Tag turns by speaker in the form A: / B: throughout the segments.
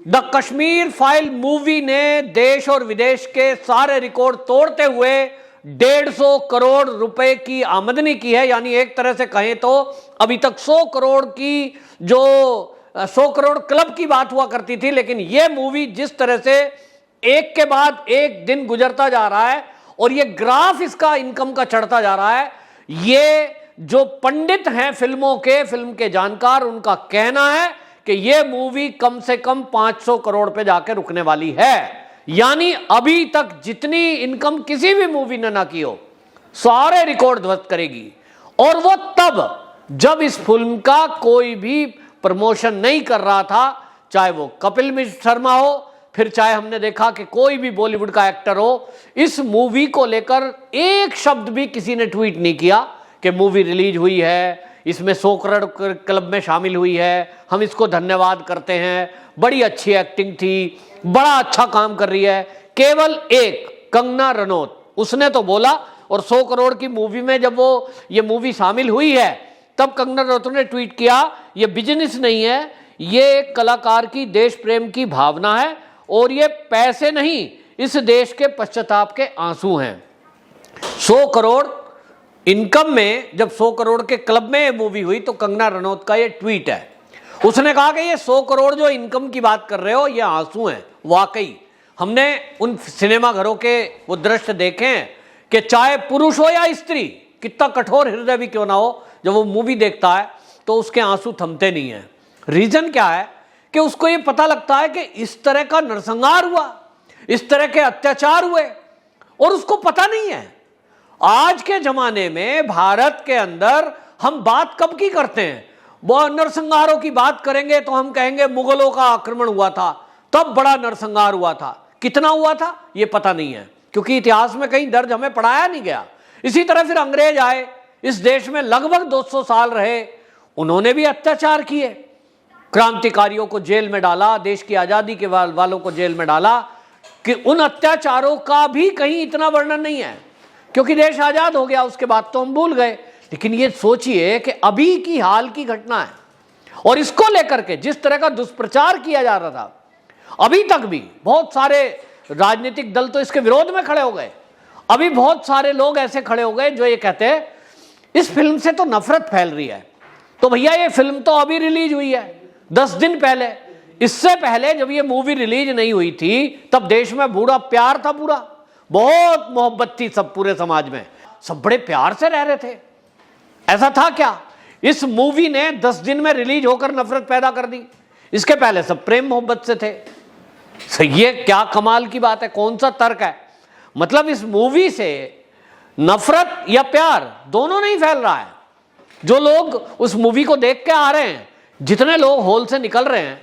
A: The Kashmir file movie ने देश और विदेश के सारे रिकॉर्ड तोड़ते हुए 150 करोड़ रुपए की आमदनी की है। यानी एक तरह से कहें तो अभी तक 100 करोड़ की जो 100 करोड़ क्लब की बात हुआ करती थी, लेकिन यह मूवी जिस तरह से एक के बाद एक दिन गुजरता जा रहा है और ये ग्राफ इसका इनकम का चढ़ता जा रहा है, ये जो पंडित हैं फिल्म के जानकार, उनका कहना है कि ये मूवी कम से कम 500 करोड़ पे जाके रुकने वाली है। यानी अभी तक जितनी इनकम किसी भी मूवी ने ना की हो, सारे रिकॉर्ड ध्वस्त करेगी। और वो तब जब इस फिल्म का कोई भी प्रमोशन नहीं कर रहा था, चाहे वो कपिल मिश्र शर्मा हो, फिर चाहे हमने देखा कि कोई भी बॉलीवुड का एक्टर हो, इस मूवी को लेकर एक शब्द भी किसी ने ट्वीट नहीं किया कि मूवी रिलीज हुई है, इसमें 100 करोड़ क्लब में शामिल हुई है, हम इसको धन्यवाद करते हैं, बड़ी अच्छी एक्टिंग थी, बड़ा अच्छा काम कर रही है। केवल एक कंगना रनौत, उसने तो बोला, और 100 करोड़ की मूवी में जब वो ये मूवी शामिल हुई है तब कंगना रनौत ने ट्वीट किया, ये बिजनेस नहीं है, ये एक कलाकार की देश प्रेम की भावना है और ये पैसे नहीं, इस देश के पश्चाताप के आंसू हैं। 100 करोड़ इनकम में जब 100 करोड़ के क्लब में ये मूवी हुई तो कंगना रनौत का ये ट्वीट है, उसने कहा कि ये 100 करोड़ जो इनकम की बात कर रहे हो ये आंसू हैं। वाकई हमने उन सिनेमा घरों के वो दृश्य देखे हैं कि चाहे पुरुष हो या स्त्री, कितना कठोर हृदय भी क्यों ना हो, जब वो मूवी देखता है तो उसके आंसू थमते नहीं हैं। रीजन क्या है कि उसको ये पता लगता है कि इस तरह का नरसंहार हुआ, इस तरह के अत्याचार हुए और उसको पता नहीं है। आज के जमाने में भारत के अंदर हम बात कब की करते हैं, वो नरसंहारों की बात करेंगे तो हम कहेंगे मुगलों का आक्रमण हुआ था, तब बड़ा नरसंहार हुआ था, कितना हुआ था ये पता नहीं है क्योंकि इतिहास में कहीं दर्ज हमें पढ़ाया नहीं गया। इसी तरह फिर अंग्रेज आए, इस देश में लगभग 200 साल रहे, उन्होंने भी अत्याचार किए, क्रांतिकारियों को जेल में डाला, देश की आजादी के वालों को जेल में डाला, कि उन अत्याचारों का भी कहीं इतना वर्णन नहीं है क्योंकि देश आजाद हो गया, उसके बाद तो हम भूल गए। लेकिन ये सोचिए कि अभी की हाल की घटना है और इसको लेकर के जिस तरह का दुष्प्रचार किया जा रहा था, अभी तक भी बहुत सारे राजनीतिक दल तो इसके विरोध में खड़े हो गए। अभी बहुत सारे लोग ऐसे खड़े हो गए जो ये कहते हैं इस फिल्म से तो नफरत फैल रही है। तो भैया ये फिल्म तो अभी रिलीज हुई है 10 दिन पहले, इससे पहले जब ये मूवी रिलीज नहीं हुई थी तब देश में बूढ़ा प्यार था, पूरा बहुत मोहब्बत थी, सब पूरे समाज में सब बड़े प्यार से रह रहे थे। ऐसा था क्या? इस मूवी ने 10 दिन में रिलीज होकर नफरत पैदा कर दी, इसके पहले सब प्रेम मोहब्बत से थे। ये क्या कमाल की बात है, कौन सा तर्क है? मतलब इस मूवी से नफरत या प्यार दोनों नहीं फैल रहा है। जो लोग उस मूवी को देख के आ रहे हैं, जितने लोग हॉल से निकल रहे हैं,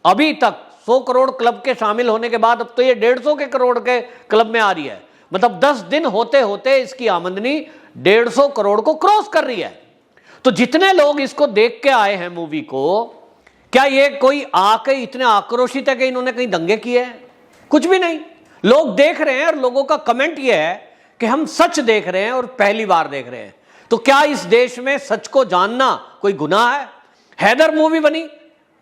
A: अभी तक 100 करोड़ क्लब के शामिल होने के बाद अब तो ये 150 के करोड़ के क्लब में आ रही है। मतलब 10 दिन होते होते इसकी आमदनी 150 करोड़ को क्रॉस कर रही है। तो जितने लोग इसको देख के आए हैं मूवी को, क्या ये कोई आके इतने आक्रोशित है कि इन्होंने कहीं दंगे किए हैं? कुछ भी नहीं, लोग देख रहे हैं और लोगों का कमेंट ये है कि हम सच देख रहे हैं और पहली बार देख रहे हैं। तो क्या इस देश में सच को जानना कोई गुनाह है? हैदर मूवी बनी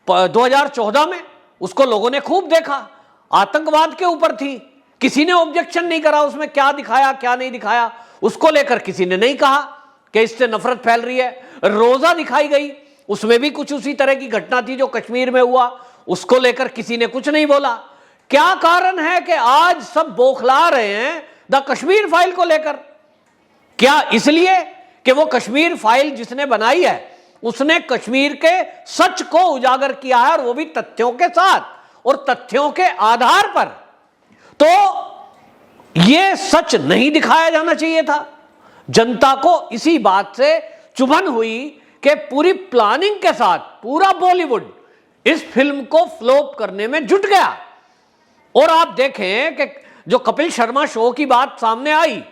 A: 2014 में, उसको लोगों ने खूब देखा, आतंकवाद के ऊपर थी, किसी ने ऑब्जेक्शन नहीं करा, उसमें क्या दिखाया क्या नहीं दिखाया उसको लेकर किसी ने नहीं कहा कि इससे नफरत फैल रही है। रोजा दिखाई गई, उसमें भी कुछ उसी तरह की घटना थी जो कश्मीर में हुआ, उसको लेकर किसी ने कुछ नहीं बोला। क्या कारण है कि आज सब बौखला रहे हैं द कश्मीर फाइल को लेकर? क्या इसलिए कि वो कश्मीर फाइल जिसने बनाई है उसने कश्मीर के सच को उजागर किया है, और वो भी तथ्यों के साथ और तथ्यों के आधार पर? तो ये सच नहीं दिखाया जाना चाहिए था। जनता को इसी बात से चुभन हुई कि पूरी प्लानिंग के साथ पूरा बॉलीवुड इस फिल्म को फ्लॉप करने में जुट गया। और आप देखें कि जो कपिल शर्मा शो की बात सामने आई,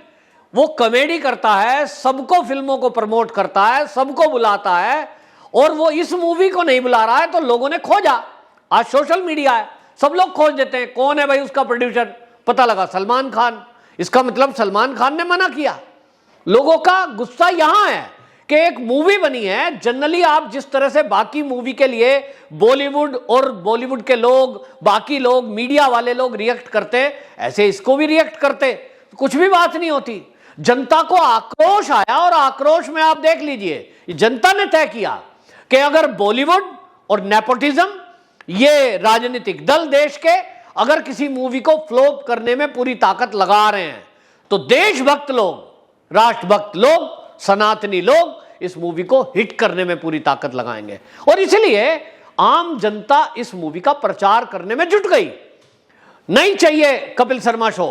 A: वो कॉमेडी करता है, सबको फिल्मों को प्रमोट करता है, सबको बुलाता है, और वो इस मूवी को नहीं बुला रहा है तो लोगों ने खोजा। आज सोशल मीडिया है, सब लोग खोज देते हैं कौन है भाई उसका प्रोड्यूसर, पता लगा सलमान खान। इसका मतलब सलमान खान ने मना किया। लोगों का गुस्सा यहां है कि एक मूवी बनी है, जनरली आप जिस तरह से बाकी मूवी के लिए बॉलीवुड और बॉलीवुड के लोग, बाकी लोग, मीडिया वाले लोग रिएक्ट करते, ऐसे इसको भी रिएक्ट करते, कुछ भी बात नहीं होती। जनता को आक्रोश आया और आक्रोश में आप देख लीजिए जनता ने तय किया कि अगर बॉलीवुड और नेपोटिज्म, ये राजनीतिक दल देश के, अगर किसी मूवी को फ्लॉप करने में पूरी ताकत लगा रहे हैं तो देशभक्त लोग, राष्ट्रभक्त लोग, सनातनी लोग इस मूवी को हिट करने में पूरी ताकत लगाएंगे। और इसलिए आम जनता इस मूवी का प्रचार करने में जुट गई। नहीं चाहिए कपिल शर्मा शो,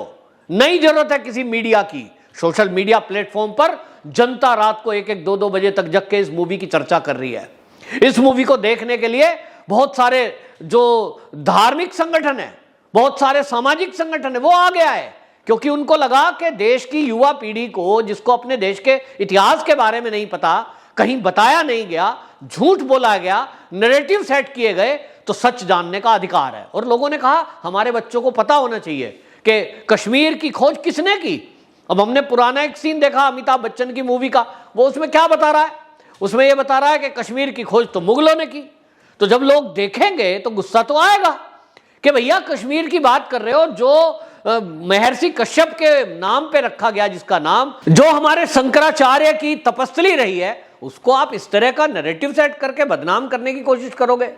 A: नहीं जरूरत है किसी मीडिया की। सोशल मीडिया प्लेटफॉर्म पर जनता रात को 1-1, 2-2 बजे तक जग के इस मूवी की चर्चा कर रही है। इस मूवी को देखने के लिए बहुत सारे जो धार्मिक संगठन है, बहुत सारे सामाजिक संगठन है, वो आगे आए, क्योंकि उनको लगा कि देश की युवा पीढ़ी को, जिसको अपने देश के इतिहास के बारे में नहीं पता, कहीं बताया नहीं गया, झूठ बोला गया, नैरेटिव सेट किए गए, तो सच जानने का अधिकार है। और लोगों ने कहा हमारे बच्चों को पता होना चाहिए कि कश्मीर की खोज किसने की। अब हमने पुराना एक सीन देखा अमिताभ बच्चन की मूवी का, वो उसमें क्या बता रहा है? उसमें यह बता रहा है कि कश्मीर की खोज तो मुगलों ने की। तो जब लोग देखेंगे तो गुस्सा तो आएगा कि भैया कश्मीर की बात कर रहे हो, जो महर्षि कश्यप के नाम पे रखा गया, जिसका नाम, जो हमारे शंकराचार्य की तपस्वी रही है, उसको आप इस तरह का नैरेटिव सेट करके बदनाम करने की कोशिश करोगे।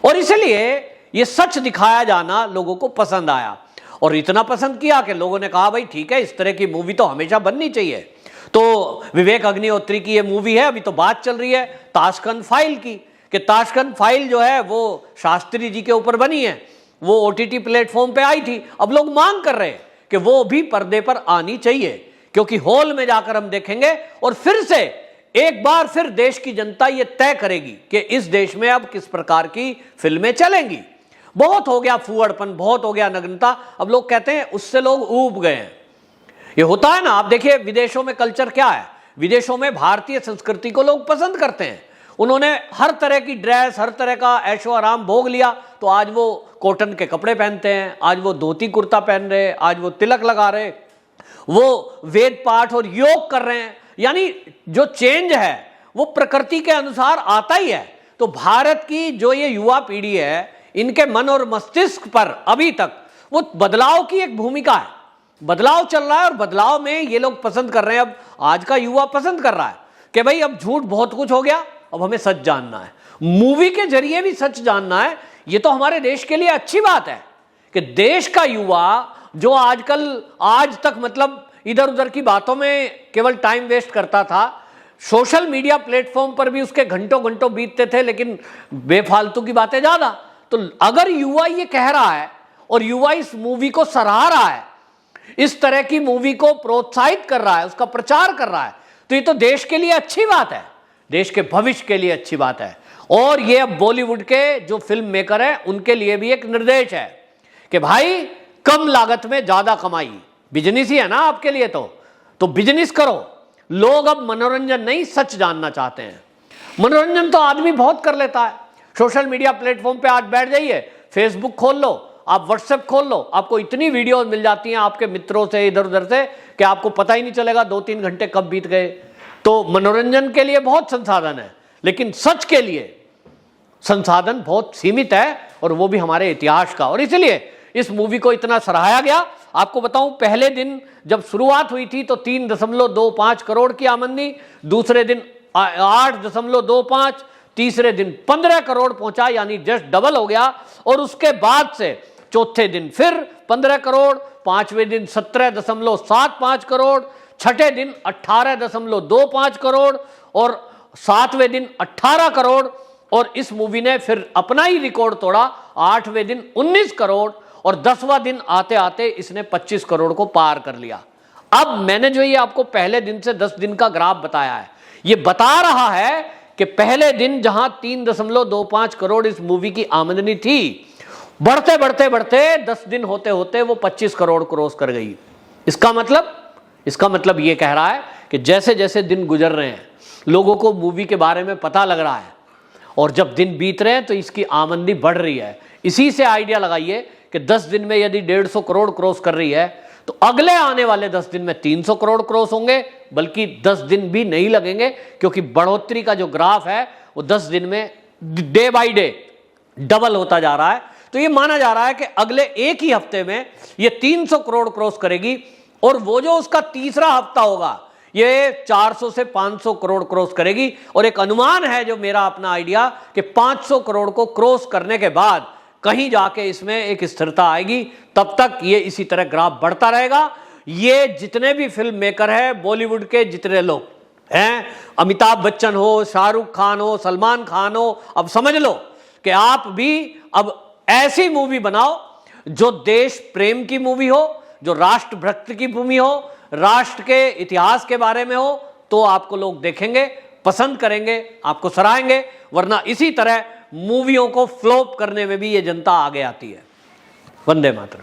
A: और इसलिए ये सच दिखाया जाना लोगों को पसंद आया, और इतना पसंद किया कि लोगों ने कहा भाई ठीक है, इस तरह की मूवी तो हमेशा बननी चाहिए। तो विवेक अग्निहोत्री की ये मूवी है, अभी तो बात चल रही है ताशकंद फाइल की, कि ताशकंद फाइल जो है वो शास्त्री जी के ऊपर बनी है, वो OTT प्लेटफॉर्म पे आई थी। अब लोग मांग कर रहे हैं कि वो भी पर्दे पर आनी चाहिए, क्योंकि हॉल में जाकर हम देखेंगे और फिर से एक बार फिर देश की जनता ये तय करेगी कि इस देश में अब किस प्रकार की फिल्में चलेंगी। बहुत हो गया फूहड़पन, बहुत हो गया नग्नता, अब लोग कहते हैं उससे लोग ऊब गए हैं। ये होता है ना, आप देखिए विदेशों में कल्चर क्या है, विदेशों में भारतीय संस्कृति को लोग पसंद करते हैं। उन्होंने हर तरह की ड्रेस, हर तरह का ऐशो आराम भोग लिया, तो आज वो कॉटन के कपड़े पहनते हैं, आज वो धोती कुर्ता पहन रहे, आज वो तिलक लगा रहे, वो वेद पाठ और योग कर रहे हैं। यानी जो चेंज है वो प्रकृति के अनुसार आता ही है। तो भारत की जो ये युवा पीढ़ी है, इनके मन और मस्तिष्क पर अभी तक वो बदलाव की एक भूमिका है, बदलाव चल रहा है, और बदलाव में ये लोग पसंद कर रहे हैं। अब आज का युवा पसंद कर रहा है कि भाई अब झूठ बहुत कुछ हो गया, अब हमें सच जानना है, मूवी के जरिए भी सच जानना है। ये तो हमारे देश के लिए अच्छी बात है कि देश का युवा जो आजकल, आज तक मतलब इधर उधर की बातों में केवल टाइम वेस्ट करता था, सोशल मीडिया प्लेटफॉर्म पर भी उसके घंटों घंटों बीतते थे, लेकिन बेफालतू की बातें ज्यादा। तो अगर युवा ये कह रहा है और युवा इस मूवी को सराह रहा है, इस तरह की मूवी को प्रोत्साहित कर रहा है, उसका प्रचार कर रहा है, तो ये तो देश के लिए अच्छी बात है, देश के भविष्य के लिए अच्छी बात है। और ये अब बॉलीवुड के जो फिल्म मेकर है उनके लिए भी एक निर्देश है कि भाई कम लागत में ज्यादा कमाई, बिजनेस ही है ना आपके लिए, तो बिजनेस करो। लोग अब मनोरंजन नहीं, सच जानना चाहते हैं। मनोरंजन तो आदमी बहुत कर लेता है, सोशल मीडिया प्लेटफॉर्म पे आज बैठ जाइए, फेसबुक खोल लो, आप व्हाट्सएप खोल लो, आपको इतनी वीडियो मिल जाती हैं आपके मित्रों से, इधर उधर से, कि आपको पता ही नहीं चलेगा 2-3 घंटे कब बीत गए। तो मनोरंजन के लिए बहुत संसाधन है, लेकिन सच के लिए संसाधन बहुत सीमित है, और वो भी हमारे इतिहास का। और इसलिए इस मूवी को इतना सराहाया गया। आपको बताऊं, पहले दिन जब शुरुआत हुई थी तो 3.25 करोड़ की आमदनी, दूसरे दिन 8.25, तीसरे दिन 15 करोड़ पहुंचा, यानी जस्ट डबल हो गया। और उसके बाद से चौथे दिन फिर 15 करोड़, पांचवें दिन 17.75 करोड़, छठे दिन 18.25 करोड़, और सातवें दिन 18 करोड़। और इस मूवी ने फिर अपना ही रिकॉर्ड तोड़ा, 8वें दिन 19 करोड़, और 10वां दिन आते आते इसने 25 करोड़ को पार कर लिया। अब मैंने जो ये आपको पहले दिन से 10 दिन का ग्राफ बताया है, ये बता रहा है कि पहले दिन जहां 3.25 करोड़ इस मूवी की आमदनी थी, बढ़ते बढ़ते बढ़ते 10 दिन होते होते वो 25 करोड़ क्रॉस कर गई। इसका मतलब ये कह रहा है कि जैसे जैसे दिन गुजर रहे हैं, लोगों को मूवी के बारे में पता लग रहा है, और जब दिन बीत रहे हैं तो इसकी आमदनी बढ़ रही है। इसी से आइडिया लगाइए कि 10 दिन में यदि 150 करोड़ क्रॉस कर रही है, तो अगले आने वाले 10 दिन में 300 करोड़ क्रॉस होंगे, बल्कि 10 दिन भी नहीं लगेंगे, क्योंकि बढ़ोतरी का जो ग्राफ है वो 10 दिन में डे बाय डे डबल होता जा रहा है। तो ये माना जा रहा है कि अगले एक ही हफ्ते में ये 300 करोड़ क्रॉस करेगी, और वो जो उसका तीसरा हफ्ता होगा ये 400 से 500 करोड़ क्रॉस करेगी। और एक अनुमान है जो मेरा अपना आइडिया, कि 500 करोड़ को क्रॉस करने के बाद कहीं जाके इसमें एक स्थिरता आएगी। तब तक ये इसी तरह ग्राफ बढ़ता रहेगा। ये जितने भी फिल्म मेकर है, बॉलीवुड के जितने लोग हैं, अमिताभ बच्चन हो, शाहरुख खान हो, सलमान खान हो, अब समझ लो कि आप भी अब ऐसी मूवी बनाओ जो देश प्रेम की मूवी हो, जो राष्ट्रभक्ति की भूमि हो, राष्ट्र के इतिहास के बारे में हो, तो आपको लोग देखेंगे, पसंद करेंगे, आपको सराहेंगे। वरना इसी तरह मूवियों को फ्लॉप करने में भी ये जनता आगे आती है। वंदे मातरम।